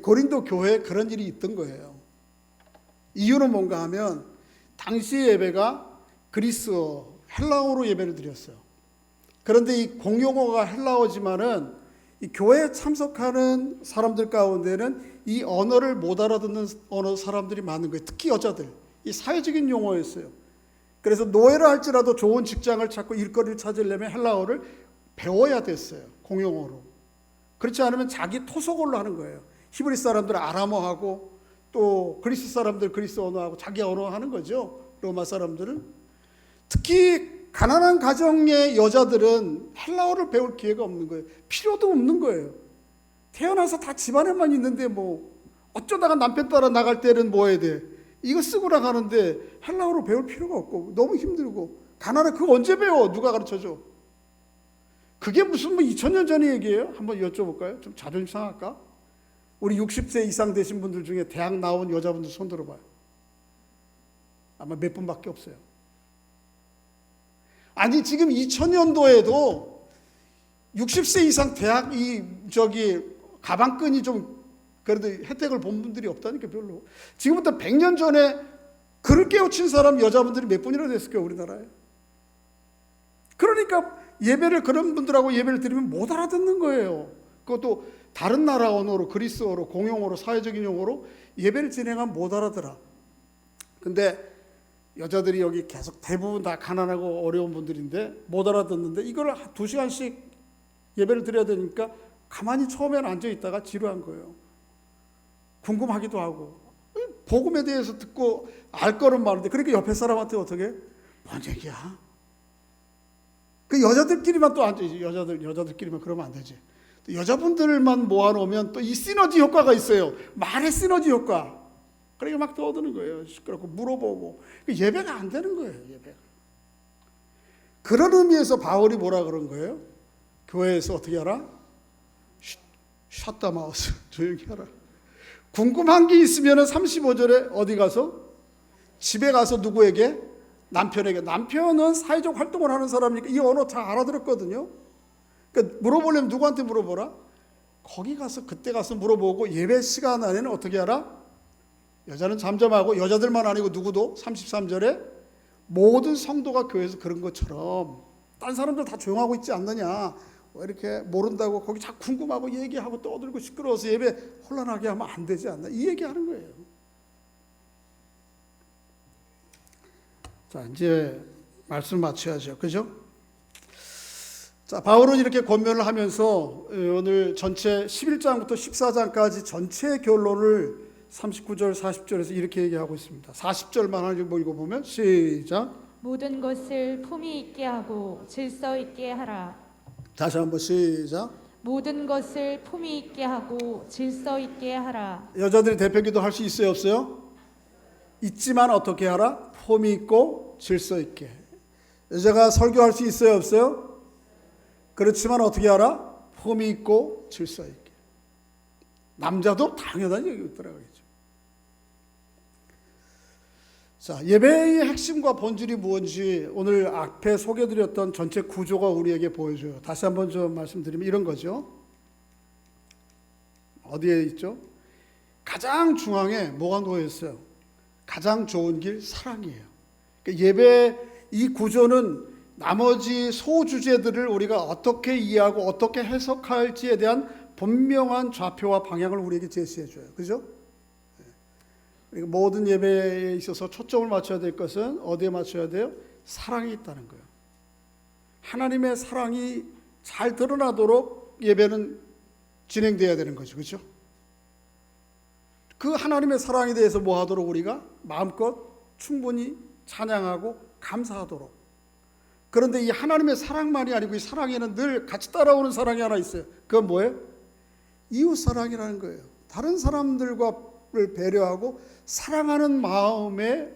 고린도 교회에 그런 일이 있던 거예요. 이유는 뭔가 하면 당시 예배가 그리스어 헬라어로 예배를 드렸어요. 그런데 이 공용어가 헬라어지만은 이 교회에 참석하는 사람들 가운데는 이 언어를 못 알아듣는 언어 사람들이 많은 거예요. 특히 여자들. 이 사회적인 용어였어요. 그래서 노예를 할지라도 좋은 직장을 찾고 일거리를 찾으려면 헬라어를 배워야 됐어요. 공용어로. 그렇지 않으면 자기 토속어로 하는 거예요. 히브리 사람들은 아람어하고 또 그리스 사람들 그리스 언어하고 자기 언어 하는 거죠. 로마 사람들은. 특히 가난한 가정의 여자들은 헬라어를 배울 기회가 없는 거예요. 필요도 없는 거예요. 태어나서 다 집안에만 있는데 뭐 어쩌다가 남편 따라 나갈 때는 뭐 해야 돼? 이거 쓰고 나가는데 헬라어로 배울 필요가 없고 너무 힘들고 가난해. 그거 언제 배워? 누가 가르쳐줘? 그게 무슨 뭐 2000년 전의 얘기예요? 한번 여쭤볼까요? 좀 자존심 상할까? 우리 60세 이상 되신 분들 중에 대학 나온 여자분들 손 들어봐요. 아마 몇 분밖에 없어요. 아니 지금 2000년도에도 60세 이상 대학 가방끈이 좀 그래도 혜택을 본 분들이 없다니까 별로. 지금부터 100년 전에 글을 깨우친 사람 여자분들이 몇 분이나 됐을까요 우리나라에? 그러니까 예배를 그런 분들하고 예배를 드리면 못 알아듣는 거예요. 그것도 다른 나라 언어로 그리스어로 공용어로 사회적인 용어로 예배를 진행하면 못 알아들어. 근데 여자들이 여기 계속 대부분 다 가난하고 어려운 분들인데 못 알아듣는데 이걸 2시간씩 예배를 드려야 되니까 가만히 처음에는 앉아 있다가 지루한 거예요. 궁금하기도 하고 복음에 대해서 듣고 알 거는 많은데 그러니까 옆에 사람한테 어떻게 뭔 얘기야? 그 여자들끼리만 또 앉아 여자들끼리만 그러면 안 되지. 또 여자분들만 모아놓으면 또 이 시너지 효과가 있어요. 말의 시너지 효과. 그러니까 막 떠드는 거예요. 시끄럽고 물어보고 예배가 안 되는 거예요. 예배가. 그런 의미에서 바울이 뭐라 그런 거예요? 교회에서 어떻게 하라? 샷다 마우스 조용히 하라. 궁금한 게 있으면 35절에 어디 가서? 집에 가서 누구에게? 남편에게. 남편은 사회적 활동을 하는 사람이니까 이 언어 다 알아들었거든요. 그러니까 물어보려면 누구한테 물어보라? 거기 가서 그때 가서 물어보고 예배 시간 안에는 어떻게 하라? 여자는 잠잠하고 여자들만 아니고 누구도 33절에 모든 성도가 교회에서 그런 것처럼 딴 사람들 다 조용하고 있지 않느냐. 왜 이렇게 모른다고 거기 자꾸 궁금하고 얘기하고 떠들고 시끄러워서 예배 혼란하게 하면 안 되지 않나. 이 얘기하는 거예요. 자, 이제 말씀 마쳐야죠. 그죠? 자, 바울은 이렇게 권면을 하면서 오늘 전체 11장부터 14장까지 전체 결론을 39절 40절에서 이렇게 얘기하고 있습니다. 40절만 하나 읽어보면 시작. 모든 것을 품위 있게 하고 질서 있게 하라. 다시 한번 시작. 모든 것을 품위 있게 하고 질서 있게 하라. 여자들이 대표기도 할 수 있어요 없어요? 있지만 어떻게 하라? 폼이 있고 질서 있게. 여자가 설교할 수 있어요 없어요? 그렇지만 어떻게 하라? 폼이 있고 질서 있게. 남자도 당연한 얘기가 들어가겠죠. 자, 예배의 핵심과 본질이 무엇인지 오늘 앞에 소개드렸던 전체 구조가 우리에게 보여줘요. 다시 한번 좀 말씀드리면 이런 거죠. 어디에 있죠? 가장 중앙에 뭐가 놓여있어요? 가장 좋은 길 사랑이에요. 그러니까 예배 이 구조는 나머지 소주제들을 우리가 어떻게 이해하고 어떻게 해석할지에 대한 분명한 좌표와 방향을 우리에게 제시해줘요. 그죠? 그러니까 모든 예배에 있어서 초점을 맞춰야 될 것은 어디에 맞춰야 돼요? 사랑이 있다는 거예요. 하나님의 사랑이 잘 드러나도록 예배는 진행돼야 되는 거죠. 그렇죠? 그 하나님의 사랑에 대해서 뭐 하도록 우리가 마음껏 충분히 찬양하고 감사하도록. 그런데 이 하나님의 사랑만이 아니고 이 사랑에는 늘 같이 따라오는 사랑이 하나 있어요. 그건 뭐예요? 이웃 사랑이라는 거예요. 다른 사람들과를 배려하고 사랑하는 마음의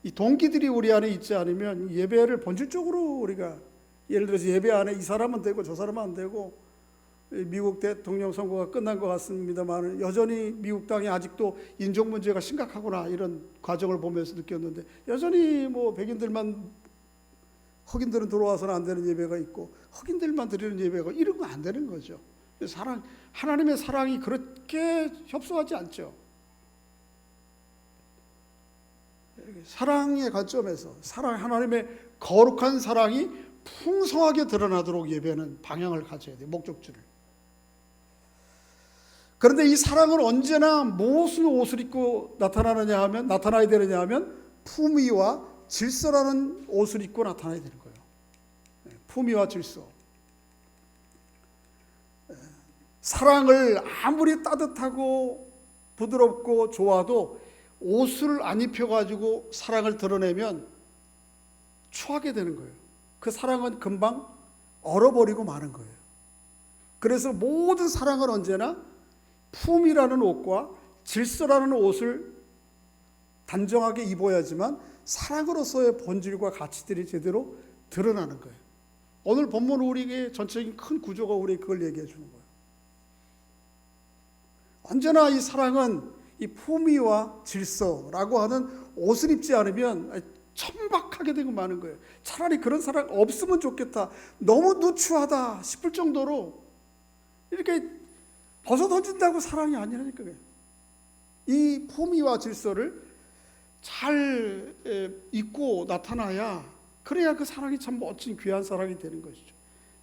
이 동기들이 우리 안에 있지 않으면 예배를 본질적으로 우리가 예를 들어서 예배 안에 이 사람은 되고 저 사람은 안 되고 미국 대통령 선거가 끝난 것 같습니다만 여전히 미국 땅이 아직도 인종 문제가 심각하구나 이런 과정을 보면서 느꼈는데 여전히 뭐 백인들만 흑인들은 들어와서는 안 되는 예배가 있고 흑인들만 드리는 예배가 이런 거 안 되는 거죠. 사랑 하나님의 사랑이 그렇게 협소하지 않죠. 사랑의 관점에서 하나님의 거룩한 사랑이 풍성하게 드러나도록 예배는 방향을 가져야 돼요. 목적지를. 그런데 이 사랑은 언제나 무슨 옷을 입고 나타나야 되느냐 하면 품위와 질서라는 옷을 입고 나타나야 되는 거예요. 품위와 질서. 사랑을 아무리 따뜻하고 부드럽고 좋아도 옷을 안 입혀가지고 사랑을 드러내면 추하게 되는 거예요. 그 사랑은 금방 얼어버리고 마는 거예요. 그래서 모든 사랑은 언제나 품이라는 옷과 질서라는 옷을 단정하게 입어야지만 사랑으로서의 본질과 가치들이 제대로 드러나는 거예요. 오늘 본문 우리에게 전체적인 큰 구조가 우리에게 그걸 얘기해 주는 거예요. 언제나 이 사랑은 이 품위와 질서라고 하는 옷을 입지 않으면 천박하게 되고 마는 거예요. 차라리 그런 사랑 없으면 좋겠다. 너무 누추하다 싶을 정도로 이렇게 벗어던진다고 사랑이 아니라니까요. 이 품위와 질서를 잘 입고 나타나야 그래야 그 사랑이 참 멋진 귀한 사랑이 되는 것이죠.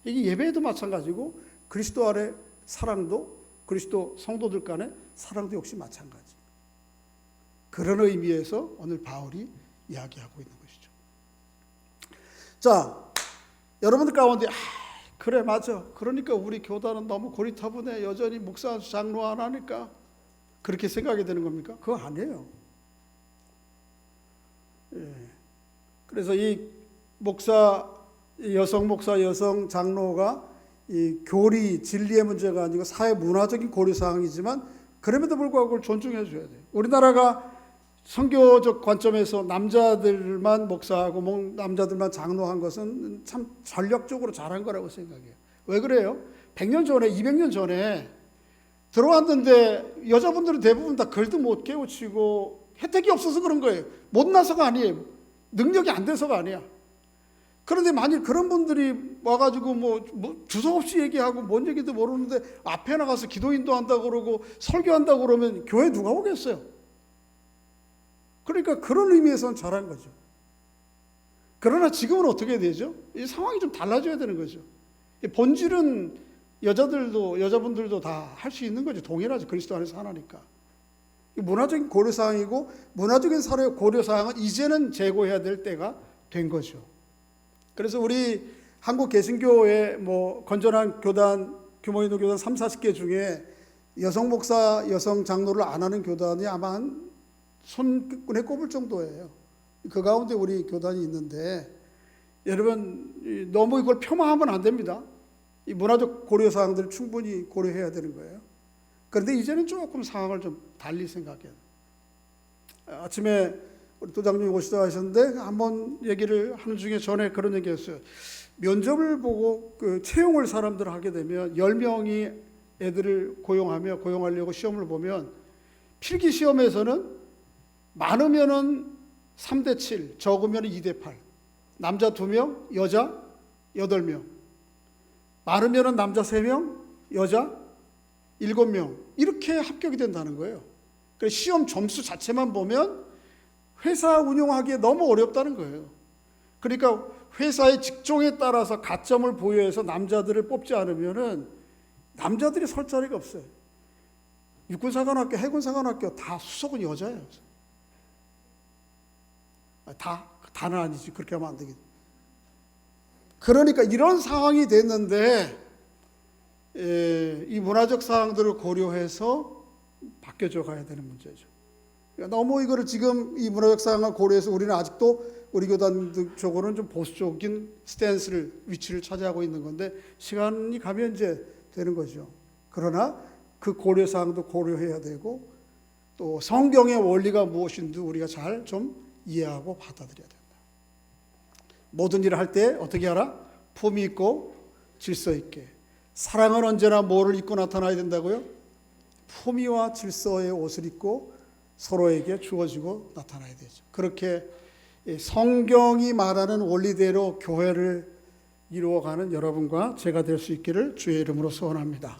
이게 예배에도 마찬가지고 그리스도 안의 사랑도 그리스도 성도들 간의 사랑도 역시 마찬가지. 그런 의미에서 오늘 바울이 이야기하고 있는 것이죠. 자, 여러분들 가운데 그래 맞아. 그러니까 우리 교단은 너무 고리타분해. 여전히 목사 장로 안 하니까 그렇게 생각이 되는 겁니까? 그거 아니에요. 예. 그래서 이 여성 장로가 이 교리, 진리의 문제가 아니고 사회 문화적인 고려 사항이지만 그럼에도 불구하고 그걸 존중해 줘야 돼요. 우리나라가 선교적 관점에서 남자들만 목사하고 남자들만 장로한 것은 참 전략적으로 잘한 거라고 생각해요. 왜 그래요? 100년 전에 200년 전에 들어왔는데 여자분들은 대부분 다 글도 못 깨우치고 혜택이 없어서 그런 거예요. 못나서가 아니에요. 능력이 안 돼서가 아니야. 그런데 만일 그런 분들이 와가지고 뭐 두서없이 얘기하고 뭔 얘기도 모르는데 앞에 나가서 기도 인도한다고 그러고 설교한다고 그러면 교회 누가 오겠어요? 그러니까 그런 의미에서는 잘한 거죠. 그러나 지금은 어떻게 되죠? 이 상황이 좀 달라져야 되는 거죠. 본질은 여자분들도 다 할 수 있는 거죠. 동일하죠. 그리스도 안에서 하나니까. 문화적인 고려사항이고 문화적인 사회 고려사항은 이제는 제고해야 될 때가 된 거죠. 그래서 우리 한국 개신교의 건전한 교단, 규모 있는 교단 30-40개 중에 여성 목사, 여성 장로를 안 하는 교단이 아마 한 손끝에 꼽을 정도예요. 그 가운데 우리 교단이 있는데 여러분 너무 이걸 폄하하면 안 됩니다. 이 문화적 고려사항들을 충분히 고려해야 되는 거예요. 그런데 이제는 조금 상황을 좀 달리 생각해요. 아침에 우리 도장님이 오시다 하셨는데 한번 얘기를 하는 중에 전에 그런 얘기했어요. 면접을 보고 채용을 사람들 하게 되면 10명이 애들을 고용하려고 시험을 보면 필기 시험에서는 많으면은 3대7, 적으면 2대8. 남자 2명, 여자 8명. 많으면은 남자 3명, 여자 7명. 이렇게 합격이 된다는 거예요. 그래서 시험 점수 자체만 보면 회사 운영하기에 너무 어렵다는 거예요. 그러니까 회사의 직종에 따라서 가점을 부여해서 남자들을 뽑지 않으면은 남자들이 설 자리가 없어요. 육군사관학교, 해군사관학교 다 수석은 여자예요. 다는 아니지. 그렇게 하면 안 되겠죠. 그러니까 이런 상황이 됐는데 이 문화적 사항들을 고려해서 바뀌어져 가야 되는 문제죠. 그러니까 너무 이거를 지금 이 문화적 사항을 고려해서 우리는 아직도 우리 교단 쪽으로는 좀 보수적인 위치를 차지하고 있는 건데 시간이 가면 이제 되는 거죠. 그러나 그 고려사항도 고려해야 되고 또 성경의 원리가 무엇인지 우리가 잘 좀 이해하고 받아들여야 된다. 모든 일을 할 때 어떻게 하라? 품위 있고 질서 있게. 사랑은 언제나 뭐를 입고 나타나야 된다고요? 품위와 질서의 옷을 입고 서로에게 주어지고 나타나야 되죠. 그렇게 성경이 말하는 원리대로 교회를 이루어가는 여러분과 제가 될 수 있기를 주의 이름으로 소원합니다.